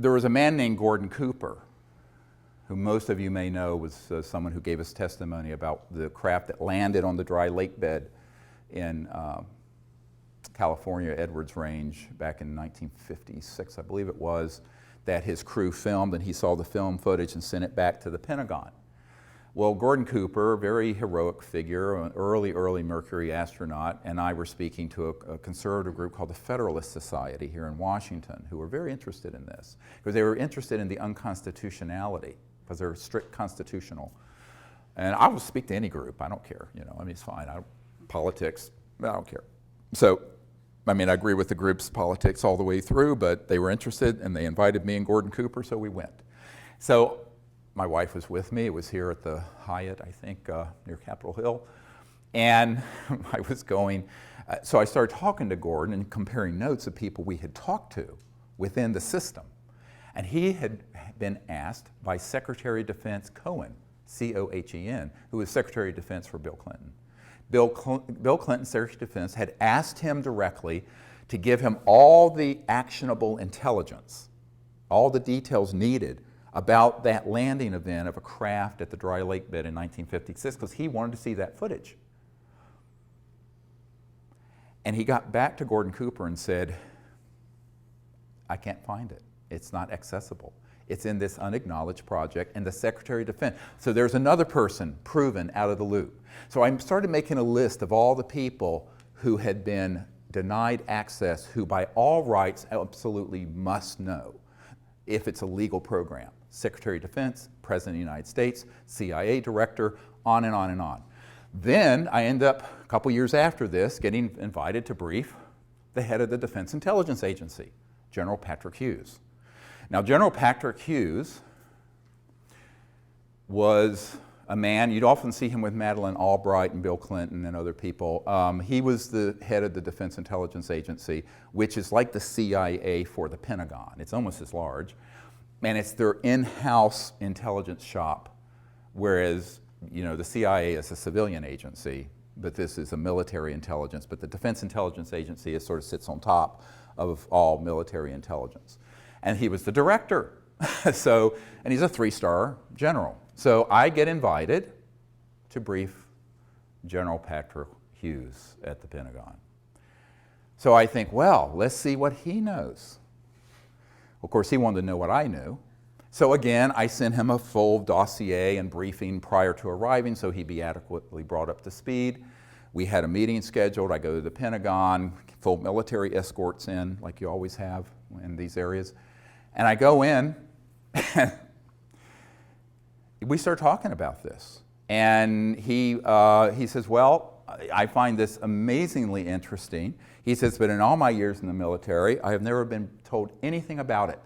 there was a man named Gordon Cooper, who most of you may know was someone who gave us testimony about the craft that landed on the dry lake bed in California, Edwards Range, back in 1956, I believe it was, that his crew filmed, and he saw the film footage and sent it back to the Pentagon. Well, Gordon Cooper, a very heroic figure, an early Mercury astronaut, and I were speaking to a conservative group called the Federalist Society here in Washington, who were very interested in this, because they were interested in the unconstitutionality, because they're strict constitutional. And I will speak to any group, I don't care, you know, I mean, it's fine. Politics, I don't care. So, I mean, I agree with the group's politics all the way through, but they were interested and they invited me and Gordon Cooper, so we went. So, my wife was with me. It was here at the Hyatt, I think, near Capitol Hill. And I was going, so I started talking to Gordon and comparing notes of people we had talked to within the system. And he had been asked by Secretary of Defense Cohen, C-O-H-E-N, who was Secretary of Defense for Bill Clinton. Bill Clinton, Secretary of Defense, had asked him directly to give him all the actionable intelligence, all the details needed about that landing event of a craft at the dry lake bed in 1956, because he wanted to see that footage. And he got back to Gordon Cooper and said, I can't find it. It's not accessible. It's in this unacknowledged project, and the Secretary of Defense. So there's another person proven out of the loop. So I started making a list of all the people who had been denied access, who by all rights absolutely must know if it's a legal program. Secretary of Defense, President of the United States, CIA Director, on and on and on. Then I end up, a couple years after this, getting invited to brief the head of the Defense Intelligence Agency, General Patrick Hughes. Now, General Patrick Hughes was a man, you'd often see him with Madeleine Albright and Bill Clinton and other people. He was the head of the Defense Intelligence Agency, which is like the CIA for the Pentagon. It's almost as large. And it's their in-house intelligence shop, whereas, you know, the CIA is a civilian agency, but this is a military intelligence. But the Defense Intelligence Agency sort of sits on top of all military intelligence. And he was the director. So, and he's a 3-star general. So I get invited to brief General Patrick Hughes at the Pentagon. So I think, well, let's see what he knows. Of course, he wanted to know what I knew. So again, I sent him a full dossier and briefing prior to arriving so he'd be adequately brought up to speed. We had a meeting scheduled. I go to the Pentagon, full military escorts in, like you always have in these areas. And I go in, and we start talking about this. And he says, well, I find this amazingly interesting. He says, but in all my years in the military, I have never been told anything about it.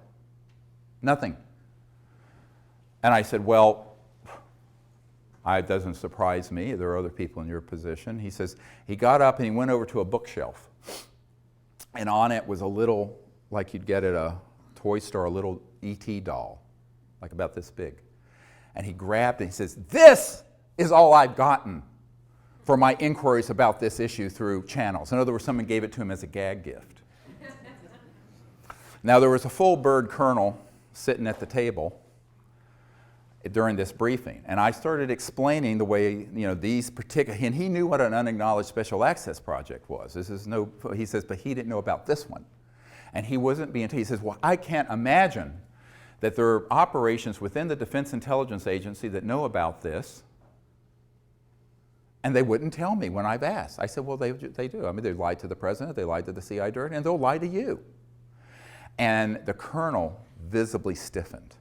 Nothing. And I said, well, it doesn't surprise me. There are other people in your position. He says, he got up and he went over to a bookshelf. And on it was a little, like you'd get at a toy store, a little E.T. doll, like about this big. And he grabbed it and he says, this is all I've gotten for my inquiries about this issue through channels. In other words, someone gave it to him as a gag gift. Now, there was a full bird colonel sitting at the table during this briefing, and I started explaining the way, you know, these particular, and he knew what an unacknowledged special access project was. This is no, he says, but he didn't know about this one. And he wasn't being, he says, well, I can't imagine that there are operations within the Defense Intelligence Agency that know about this, and they wouldn't tell me when I've asked. I said, well, they do. I mean, they lied to the president, they lied to the CIA director, and they'll lie to you. And the colonel visibly stiffened.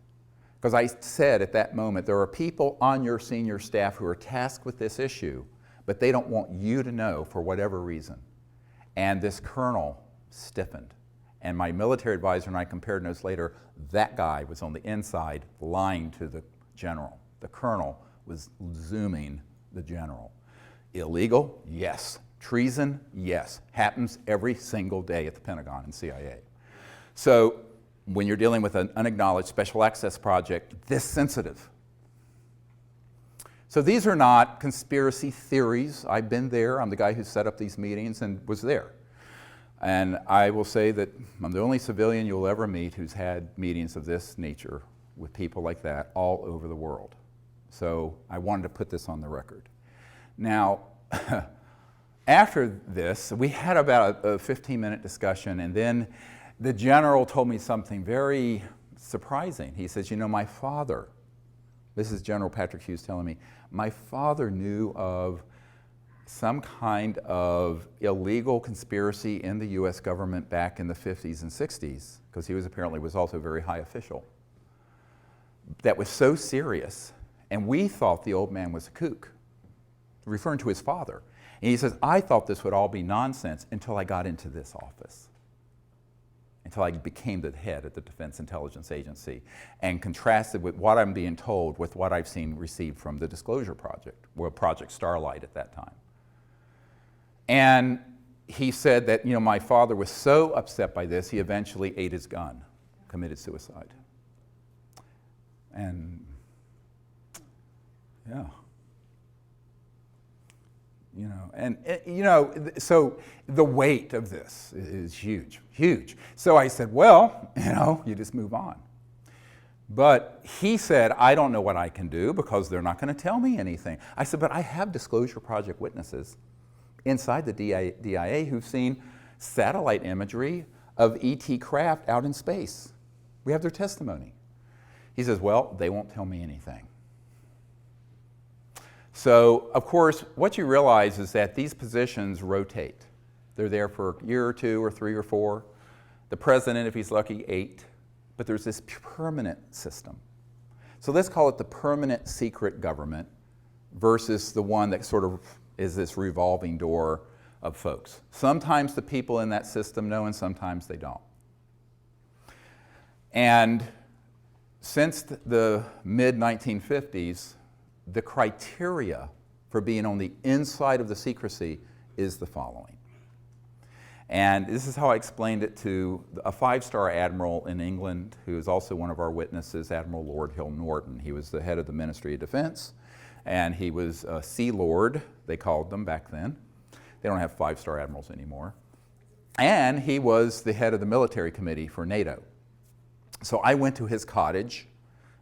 Because I said at that moment, there are people on your senior staff who are tasked with this issue, but they don't want you to know for whatever reason. And this colonel stiffened. And my military advisor and I compared notes later, that guy was on the inside lying to the general. The colonel was zooming the general. Illegal? Yes. Treason? Yes. Happens every single day at the Pentagon and CIA. So when you're dealing with an unacknowledged special access project this sensitive. So these are not conspiracy theories. I've been there. I'm the guy who set up these meetings and was there. And I will say that I'm the only civilian you'll ever meet who's had meetings of this nature with people like that all over the world. So I wanted to put this on the record. Now, after this, we had about a 15-minute discussion, and then the general told me something very surprising. He says, you know, my father, this is General Patrick Hughes telling me, my father knew of some kind of illegal conspiracy in the US government back in the 50s and 60s, because he apparently was also a very high official, that was so serious, and we thought the old man was a kook, referring to his father. And he says, I thought this would all be nonsense until I got into this office, until I became the head of the Defense Intelligence Agency, and contrasted with what I'm being told with what I've seen received from the Disclosure Project, or Project Starlight at that time. And he said that, you know, my father was so upset by this, he eventually ate his gun, committed suicide. And, yeah. You know, and, you know, so the weight of this is huge, huge. So I said, well, you know, you just move on. But he said, I don't know what I can do because they're not going to tell me anything. I said, but I have Disclosure Project witnesses inside the DIA who've seen satellite imagery of ET craft out in space. We have their testimony. He says, well, they won't tell me anything. So, of course, what you realize is that these positions rotate. They're there for a year or two or 3 or 4. The president, if he's lucky, 8. But there's this permanent system. So let's call it the permanent secret government versus the one that sort of is this revolving door of folks. Sometimes the people in that system know and sometimes they don't. And since the mid-1950s, the criteria for being on the inside of the secrecy is the following. And this is how I explained it to a 5-star admiral in England who is also one of our witnesses, Admiral Lord Hill Norton. He was the head of the Ministry of Defense, and he was a Sea Lord, they called them back then. They don't have 5-star admirals anymore. And he was the head of the military committee for NATO. So I went to his cottage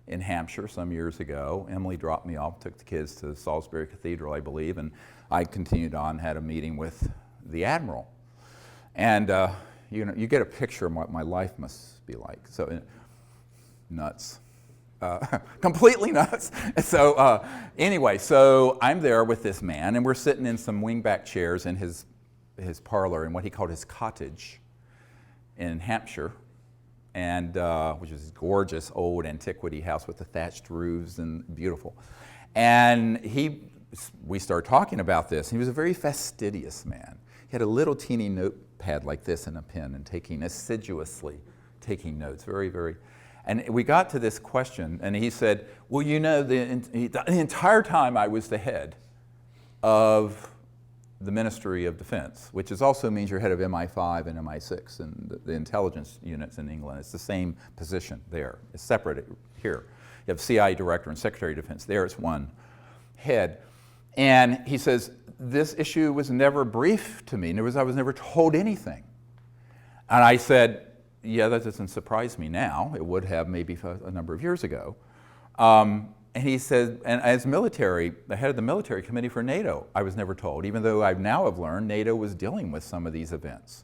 in Hampshire some years ago. Emily dropped me off, took the kids to Salisbury Cathedral, I believe, and I continued on, had a meeting with the admiral. And you know, you get a picture of what my life must be like. So nuts. Completely nuts. So anyway, so I'm there with this man, and we're sitting in some wingback chairs in his parlor in what he called his cottage in Hampshire, and which is a gorgeous old antiquity house with the thatched roofs and beautiful. And we started talking about this. He was a very fastidious man. He had a little teeny notepad like this and a pen, and assiduously taking notes, very, very. And we got to this question, and he said, well, you know, the entire time I was the head of the Ministry of Defense, which also means you're head of MI5 and MI6 and the intelligence units in England. It's the same position there. It's separate here. You have CIA Director and Secretary of Defense. There it's one head. And he says, this issue was never briefed to me. I was never told anything. And I said, yeah, that doesn't surprise me now. It would have maybe a number of years ago. And he said, and as the head of the military committee for NATO, I was never told, even though I now have learned NATO was dealing with some of these events,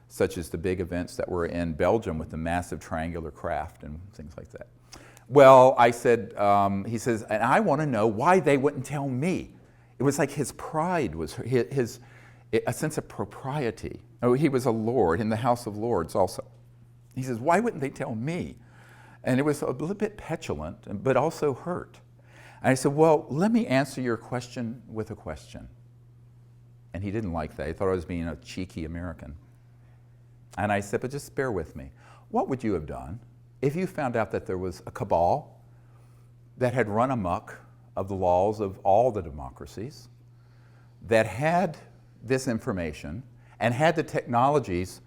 such as the big events that were in Belgium with the massive triangular craft and things like that. Well, I said, he says, and I want to know why they wouldn't tell me. It was like his pride was a sense of propriety. Oh, he was a lord in the House of Lords also. He says, why wouldn't they tell me? And it was a little bit petulant, but also hurt. And I said, well, let me answer your question with a question. And he didn't like that. He thought I was being a cheeky American. And I said, but just bear with me. What would you have done if you found out that there was a cabal that had run amok of the laws of all the democracies, that had this information and had the technologies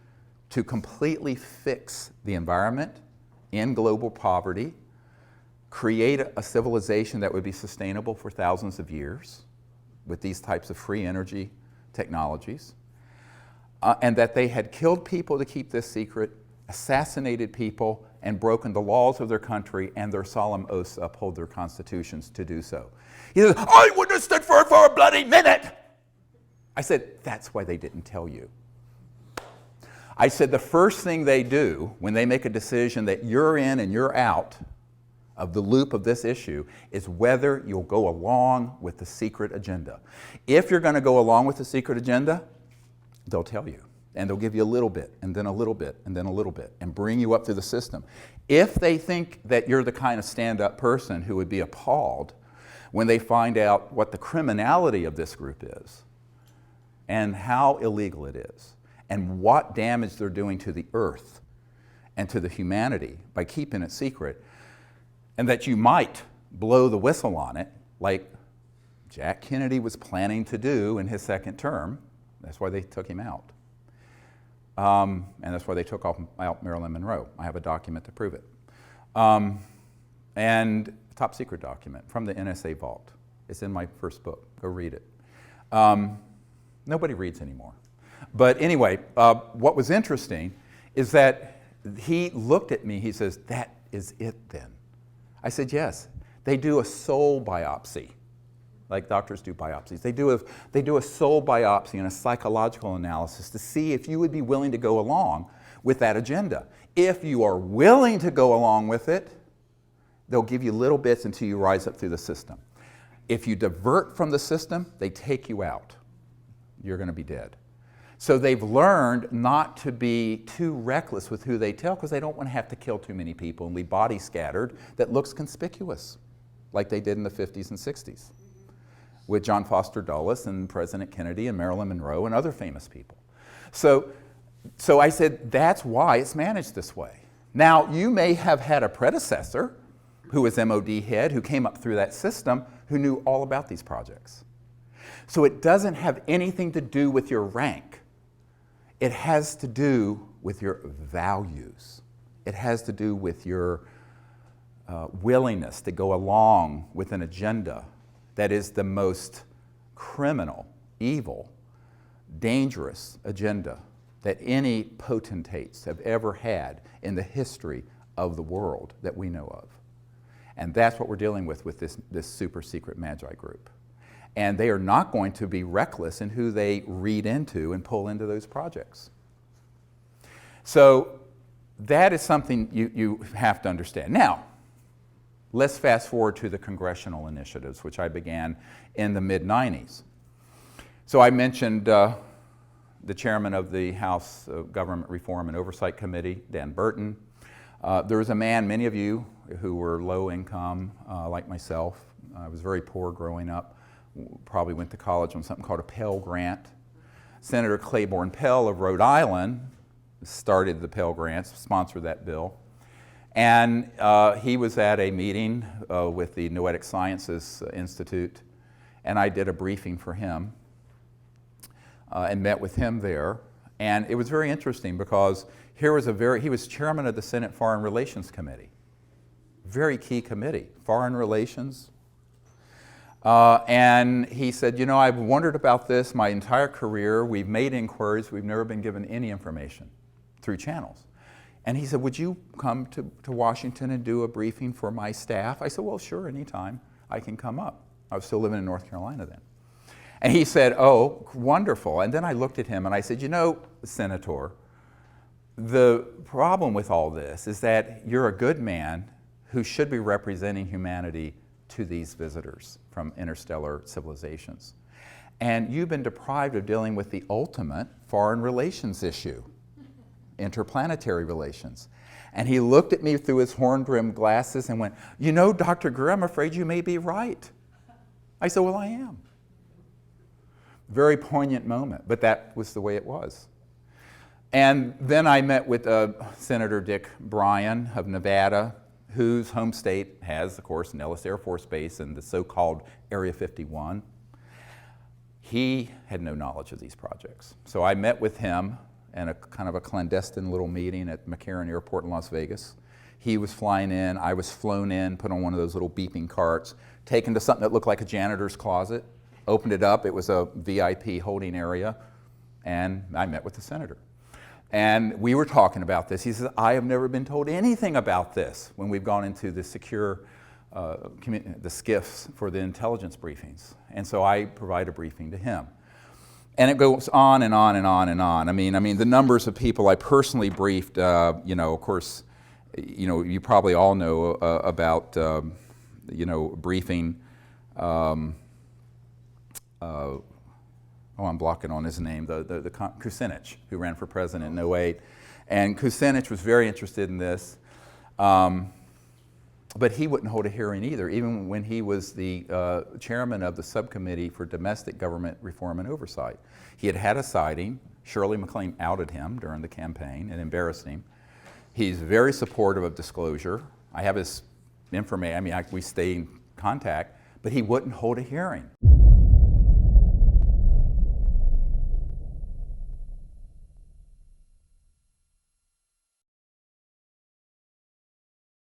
to completely fix the environment, end global poverty, create a civilization that would be sustainable for thousands of years with these types of free energy technologies? and that they had killed people to keep this secret, assassinated people, and broken the laws of their country and their solemn oaths to uphold their constitutions to do so. He says, I wouldn't have stood for it for a bloody minute. I said, that's why they didn't tell you. I said, the first thing they do when they make a decision that you're in and you're out of the loop of this issue is whether you'll go along with the secret agenda. If you're going to go along with the secret agenda, they'll tell you. And they'll give you a little bit, and then a little bit, and then a little bit, and bring you up through the system. If they think that you're the kind of stand-up person who would be appalled when they find out what the criminality of this group is, and how illegal it is, and what damage they're doing to the earth and to the humanity by keeping it secret, and that you might blow the whistle on it, like Jack Kennedy was planning to do in his second term. That's why they took him out. And that's why they took out Marilyn Monroe. I have a document to prove it. And a top secret document from the NSA vault. It's in my first book. Go read it. Nobody reads anymore. But anyway, what was interesting is that he looked at me, he says, that is it then. I said, yes. They do a soul biopsy, like doctors do biopsies. They do a soul biopsy and a psychological analysis to see if you would be willing to go along with that agenda. If you are willing to go along with it, they'll give you little bits until you rise up through the system. If you divert from the system, they take you out. You're going to be dead. So they've learned not to be too reckless with who they tell because they don't want to have to kill too many people and leave bodies scattered that looks conspicuous, like they did in the 50s and 60s with John Foster Dulles and President Kennedy and Marilyn Monroe and other famous people. So I said, that's why it's managed this way. Now, you may have had a predecessor who was MOD head who came up through that system who knew all about these projects. So it doesn't have anything to do with your rank. It has to do with your values. It has to do with your willingness to go along with an agenda that is the most criminal, evil, dangerous agenda that any potentates have ever had in the history of the world that we know of. And that's what we're dealing with this super secret Magi group. And they are not going to be reckless in who they read into and pull into those projects. So that is something you have to understand. Now, let's fast forward to the congressional initiatives, which I began in the mid-90s. So I mentioned the chairman of the House Government Reform and Oversight Committee, Dan Burton. There was a man, many of you who were low income, like myself. I was very poor growing up. Probably went to college on something called a Pell Grant. Senator Claiborne Pell of Rhode Island started the Pell Grants, sponsored that bill. And he was at a meeting with the Noetic Sciences Institute, and I did a briefing for him and met with him there. And it was very interesting because he was chairman of the Senate Foreign Relations Committee. Very key committee, foreign relations. And he said, you know, I've wondered about this my entire career. We've made inquiries. We've never been given any information through channels. And he said, would you come to Washington and do a briefing for my staff? I said, well, sure, anytime I can come up. I was still living in North Carolina then. And he said, oh, wonderful. And then I looked at him and I said, you know, Senator, the problem with all this is that you're a good man who should be representing humanity to these visitors from interstellar civilizations. And you've been deprived of dealing with the ultimate foreign relations issue, interplanetary relations. And he looked at me through his horn-rimmed glasses and went, you know, Dr. Greer, I'm afraid you may be right. I said, well, I am. Very poignant moment, but that was the way it was. And then I met with Senator Dick Bryan of Nevada, whose home state has, of course, Nellis Air Force Base and the so-called Area 51. He had no knowledge of these projects. So I met with him in a kind of a clandestine little meeting at McCarran Airport in Las Vegas. He was flying in, I was flown in, put on one of those little beeping carts, taken to something that looked like a janitor's closet, opened it up, it was a VIP holding area, and I met with the senator. And we were talking about this. He says, I have never been told anything about this when we've gone into the secure, the SCIFs for the intelligence briefings. And so I provide a briefing to him. And it goes on and on and on and on. I mean, the numbers of people I personally briefed, of course, you probably all know about, briefing, I'm blocking on his name, the Kucinich, who ran for president in 2008. And Kucinich was very interested in this, but he wouldn't hold a hearing either, even when he was the chairman of the subcommittee for domestic government reform and oversight. He had had a sighting. Shirley MacLaine outed him during the campaign and embarrassed him. He's very supportive of disclosure. I have his information, we stay in contact, but he wouldn't hold a hearing.